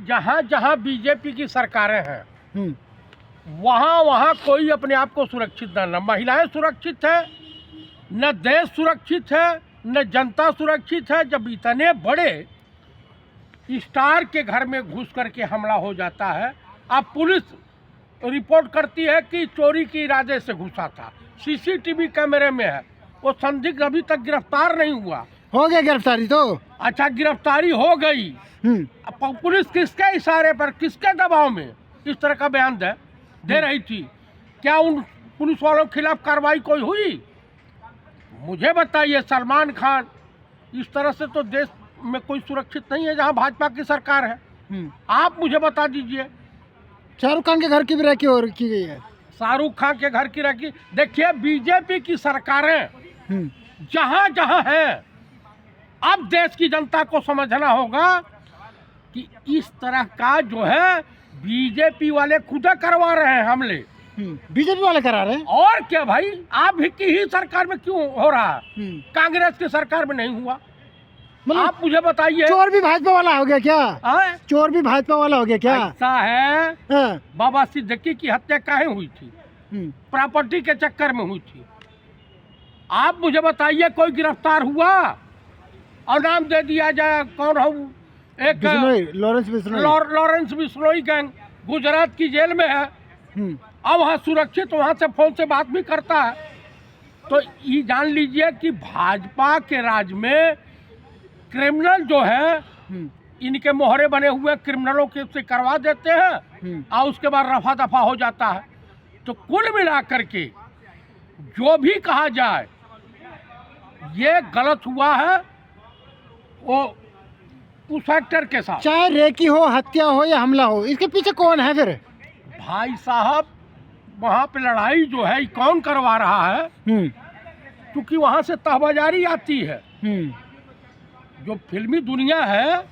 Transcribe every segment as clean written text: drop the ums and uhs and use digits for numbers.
जहाँ जहाँ बीजेपी की सरकारें हैं वहाँ वहाँ कोई अपने आप को सुरक्षित न महिलाएं सुरक्षित है, न देश सुरक्षित है, न जनता सुरक्षित है। जब इतने बड़े स्टार के घर में घुस करके हमला हो जाता है, अब पुलिस रिपोर्ट करती है कि चोरी के इरादे से घुसा था, सीसीटीवी कैमरे में है, वो संदिग्ध अभी तक गिरफ्तार नहीं हुआ। हो गया गिरफ्तारी तो? अच्छा, गिरफ्तारी हो गई। अब पुलिस किसके इशारे पर, किसके दबाव में इस तरह का बयान दे रही थी? क्या उन पुलिस वालों के खिलाफ कार्रवाई कोई हुई? मुझे बताइए। सलमान खान, इस तरह से तो देश में कोई सुरक्षित नहीं है जहां भाजपा की सरकार है। आप मुझे बता दीजिए। शाहरुख खान के घर की भी रखी और की गई है। शाहरुख खान के घर की रखी। देखिए, बीजेपी की सरकारें जहां जहां है, अब देश की जनता को समझना होगा कि इस तरह का जो है बीजेपी वाले खुद करवा रहे हैं हमले। बीजेपी वाले करा रहे हैं। और क्या भाई, आप की ही सरकार में क्यों हो रहा है? कांग्रेस की सरकार में नहीं हुआ। मतलब आप मुझे बताइए। चोर भी भाजपा वाला हो गया क्या? चोर भी भाजपा वाला हो गया क्या? ऐसा है। बाबा सिद्दीकी की हत्या काहे हुई थी? प्रॉपर्टी के चक्कर में हुई थी। आप मुझे बताइए, कोई गिरफ्तार हुआ? और नाम दे दिया जाए, कौन हो? एक लॉरेंस बिश्नोई गैंग गुजरात की जेल में है। अब वहाँ सुरक्षित, वहाँ से फोन से बात भी करता है। तो ये जान लीजिए कि भाजपा के राज में क्रिमिनल जो है, इनके मोहरे बने हुए क्रिमिनलों के से करवा देते हैं और उसके बाद रफा दफा हो जाता है। तो कुल मिलाकर के जो भी कहा जाए, ये गलत हुआ है वो उस फैक्टर के साथ। चाहे रेकी हो, हत्या हो या हमला हो, इसके पीछे कौन है फिर? भाई साहब, वहाँ पे लड़ाई जो है कौन करवा रहा है? क्योंकि वहाँ से तहबाजारी आती है। जो फिल्मी दुनिया है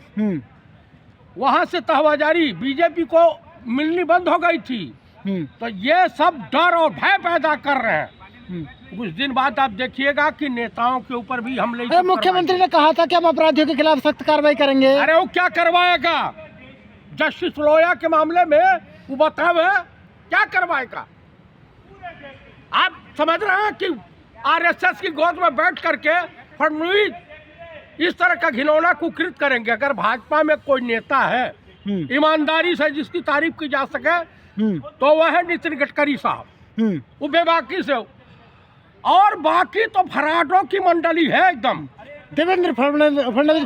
वहाँ से तहबाजारी बीजेपी को मिलनी बंद हो गई थी। तो ये सब डर और भय पैदा कर रहे हैं। कुछ दिन बाद आप देखिएगा कि नेताओं के ऊपर भी हमले। मुख्यमंत्री ने कहा था कि हम अपराधियों के खिलाफ सख्त कार्रवाई करेंगे। अरे वो क्या करवाएगा? जस्टिस लोया के मामले में वो बताओ क्या करवाएगा? आप समझ रहे हैं कि आरएसएस की गोद में बैठ करके फडणवीस इस तरह का घिनौना कुकृत करेंगे? अगर भाजपा में कोई नेता है ईमानदारी से जिसकी तारीफ की जा सके तो वह है नितिन गडकरी साहब। वो बेबाकी से, और बाकी तो फराडों की मंडली है एकदम। देवेंद्र फडणवीस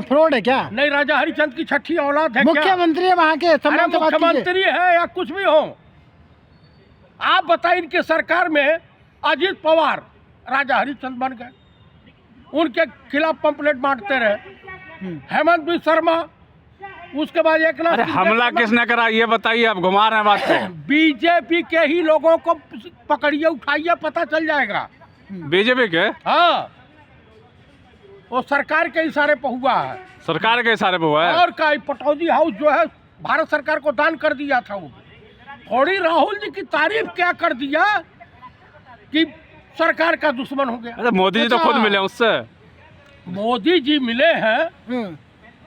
फ्रॉड है क्या? नहीं, राजा हरिचंद की छठी औलाद है। मुख्यमंत्री है वहाँ के, मुख्यमंत्री है या कुछ भी हो। आप बताइए, इनके सरकार में अजीत पवार राजा हरिचंद बन गए, उनके खिलाफ पंपलेट बांटते रहे। हेमंत बिस्वा शर्मा, उसके बाद एक नाथ। हमला किसने करा ये बताइए, आप घुमा रहे हैं बात को। बीजेपी के ही लोगों को पकड़िए, उठाइए, पता चल जाएगा। बीजेपी के? हाँ, वो सरकार के इशारे पर हुआ है। सरकार के इशारे पर हुआ है? और का पटौदी हाउस जो है भारत सरकार को दान कर दिया था। वो थोड़ी राहुल जी की तारीफ क्या कर दिया कि सरकार का दुश्मन हो गया। अरे मोदी जी तो खुद मिले उससे। मोदी जी मिले हैं,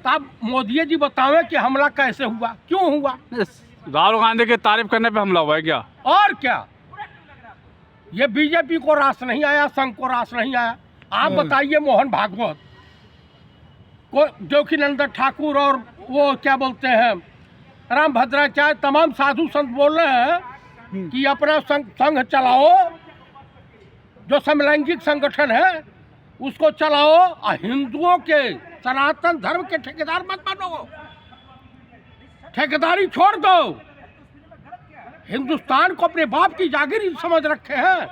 तब मोदी जी बतावे कि हमला कैसे हुआ, क्यों हुआ? राहुल गांधी की तारीफ करने पे हमला हुआ है क्या? और क्या? ये बीजेपी को रास नहीं आया, संघ को रास नहीं आया। आप बताइए, मोहन भागवत को, ज्योतिनंद ठाकुर और वो क्या बोलते हैं राम भद्राचार्य, तमाम साधु संत बोल रहे हैं कि अपना संघ चलाओ, जो समलैंगिक संगठन है उसको चलाओ, और हिंदुओं के सनातन धर्म के ठेकेदार मत बनो, ठेकेदारी छोड़ दो। हिंदुस्तान को अपने बाप की जागीर समझ रखे हैं।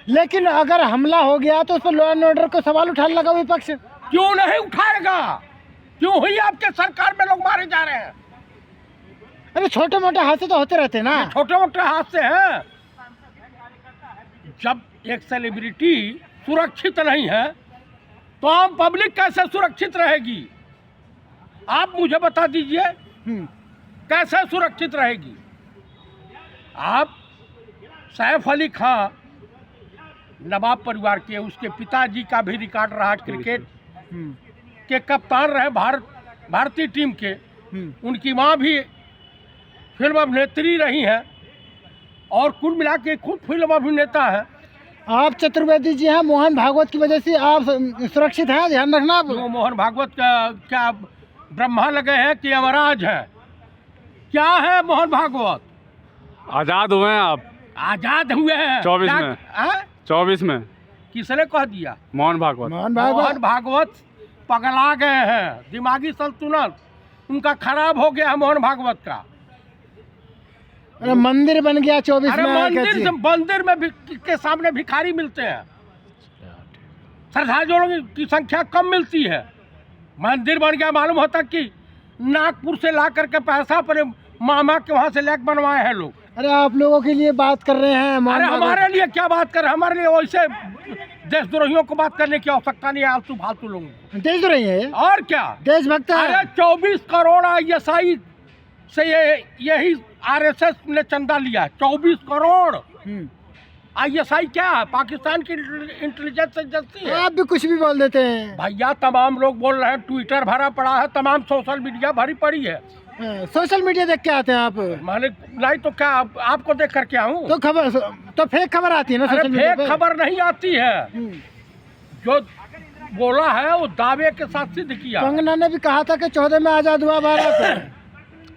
लेकिन अगर हमला हो गया तो उस पर लॉ एंड ऑर्डर को सवाल उठाने लगा विपक्ष। क्यों नहीं उठाएगा? क्यों ही आपके सरकार में लोग मारे जा रहे हैं? अरे छोटे मोटे हादसे तो होते रहते हैं ना। छोटे मोटे हादसे हैं। जब एक सेलिब्रिटी सुरक्षित नहीं है तो आम पब्लिक कैसे सुरक्षित रहेगी? आप मुझे बता दीजिए, कैसे सुरक्षित रहेगी? आप सैफ अली खां नवाब परिवार के, उसके पिताजी का भी रिकॉर्ड रहा, क्रिकेट के कप्तान रहे भारतीय टीम के, उनकी माँ भी फिल्म अभिनेत्री रही हैं और कुल मिला के खुद फिल्म अभिनेता है। आप चतुर्वेदी जी हैं, मोहन भागवत की वजह से आप सुरक्षित हैं, ध्यान रखना आप। वो मोहन भागवत का क्या ब्रह्मा लगे हैं कि यमराज है? क्या है मोहन भागवत? आजाद हुए हैं आप? आजाद हुए हैं 24 में। 24 में किसने कह दिया? मोहन भागवत। मोहन भागवत पगला गए हैं, दिमागी संतुलन उनका खराब हो गया है मोहन भागवत का। अरे मंदिर बन गया 24 अरे में। मंदिर में भी के सामने भिखारी मिलते हैं, श्रद्धालुओं की संख्या कम मिलती है। मंदिर बन गया, मालूम होता कि नागपुर से ला करके पैसा अपने मामा के वहाँ से लेकर बनवाए हैं लोग। अरे आप लोगों के लिए बात कर रहे हैं। अरे हमारे लिए क्या बात कर रहे हैं? हमारे लिए वैसे देशद्रोहियों को बात करने की आवश्यकता नहीं है, आलतू फालतू लोगों। देशद्रोही है और क्या, देशभक्त है। अरे 24 करोड़ ISI से यही RSS ने चंदा लिया। 24 करोड़ ISI क्या है? पाकिस्तान की इंटेलिजेंस एजेंसी है। आप भी कुछ भी बोल देते हैं भैया, तमाम लोग बोल रहे हैं, ट्विटर भरा पड़ा है, तमाम सोशल मीडिया भरी पड़ी है। सोशल मीडिया देख के आते हैं आप? मैंने नहीं तो क्या आपको देख करके आऊँ? तो खबर तो फेक खबर आती है ना सोशल मीडिया पे? फेक खबर नहीं आती है, जो बोला है वो दावे के साथ सिद्ध किया। कंगना ने भी कहा था कि 14 में आजाद हुआ भारत।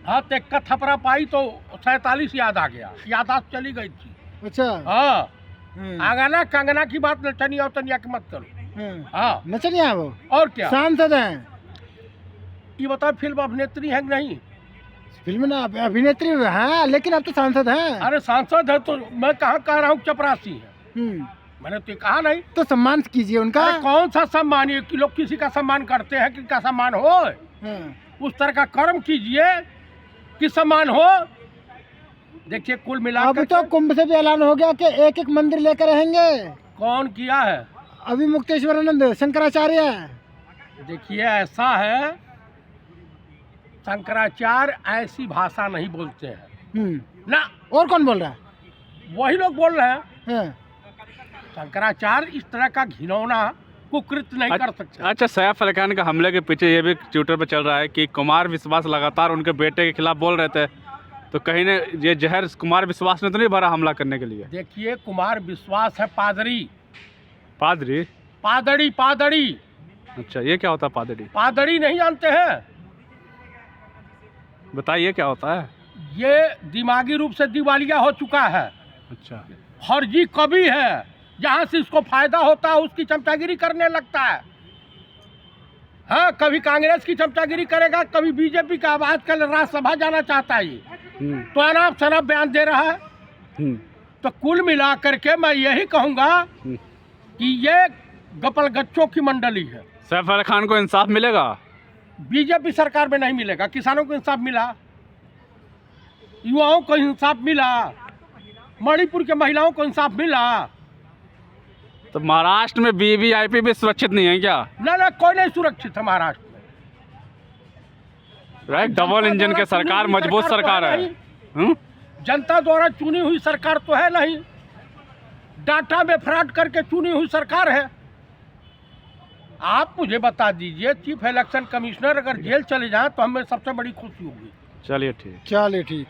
हाँ, तेक का थपरा पाई तो 47 याद आ गया, यादाश्त चली गई थी। अच्छा हाँ, आगाना कंगना की बात नचनिया उतनिया की मत करो। हाँ, नचनिया वो और क्या सांसद हैं? ये बताओ, फिल्म अभिनेत्री है कि नहीं? फिल्म ना अभिनेत्री हैं, लेकिन अब तो सांसद हैं। अरे सांसद है तो मैं कहाँ कह रहा हूँ चपरासी है? मैंने तो कहा नहीं। तो सम्मान कीजिए उनका। अरे कौन सा सम्मान? ये कि लोग किसी का सम्मान करते हैं कि का सम्मान हो? उस तरह का कर्म कीजिए कि सम्मान हो। देखिए, कुल मिलाकर अब तो कुंभ से भी ऐलान हो गया कि एक एक मंदिर लेकर रहेंगे। कौन किया है? अभी मुक्तेश्वरानंद शंकराचार्य। देखिए, ऐसा है, शंकराचार्य ऐसी भाषा नहीं बोलते हैं ना। और कौन बोल रहा है? वही लोग बोल रहे हैं। शंकराचार्य इस तरह का घिनौना कुकृत्य नहीं कर सकते। अच्छा, सैफ अली खान के हमले के पीछे ये भी ट्विटर पे चल रहा है कि कुमार विश्वास लगातार उनके बेटे के खिलाफ बोल रहे थे, तो कहीं ने ये जहर कुमार विश्वास ने तो नहीं भरा हमला करने के लिए? देखिए, कुमार विश्वास है पादरी। पादरी? पादड़ी, पादड़ी। अच्छा, ये क्या होता है पादरी? पादड़ी नहीं जानते हैं? बताइए क्या होता है। ये दिमागी रूप से दिवालिया हो चुका है। अच्छा, फर्जी कवि है, जहाँ से इसको फायदा होता है उसकी चमचागिरी करने लगता है। हाँ, कभी कांग्रेस की चमचागिरी करेगा, कभी बीजेपी का। आवाज कल राज्यसभा जाना चाहता है, ये तो अनाप शनाप बयान दे रहा है। तो कुल मिला करके मैं यही कहूँगा कि ये गपल गच्चों की मंडली है। सैफ अली खान को इंसाफ मिलेगा? बीजेपी सरकार में नहीं मिलेगा। किसानों को इंसाफ मिला, युवाओं को इंसाफ मिला, मणिपुर के महिलाओं को इंसाफ मिला। तो महाराष्ट्र में VVIP भी सुरक्षित नहीं है क्या? ना, कोई नहीं सुरक्षित है महाराष्ट्र में। राइट, डबल इंजन के सरकार, मजबूत सरकार है। जनता द्वारा चुनी हुई सरकार तो है नहीं, डाटा में फ्रॉड करके चुनी हुई सरकार है। आप मुझे बता दीजिए, चीफ इलेक्शन कमिश्नर अगर जेल चले जाए तो हमें सबसे बड़ी खुशी होगी। चलिए ठीक। चलिए ठीक।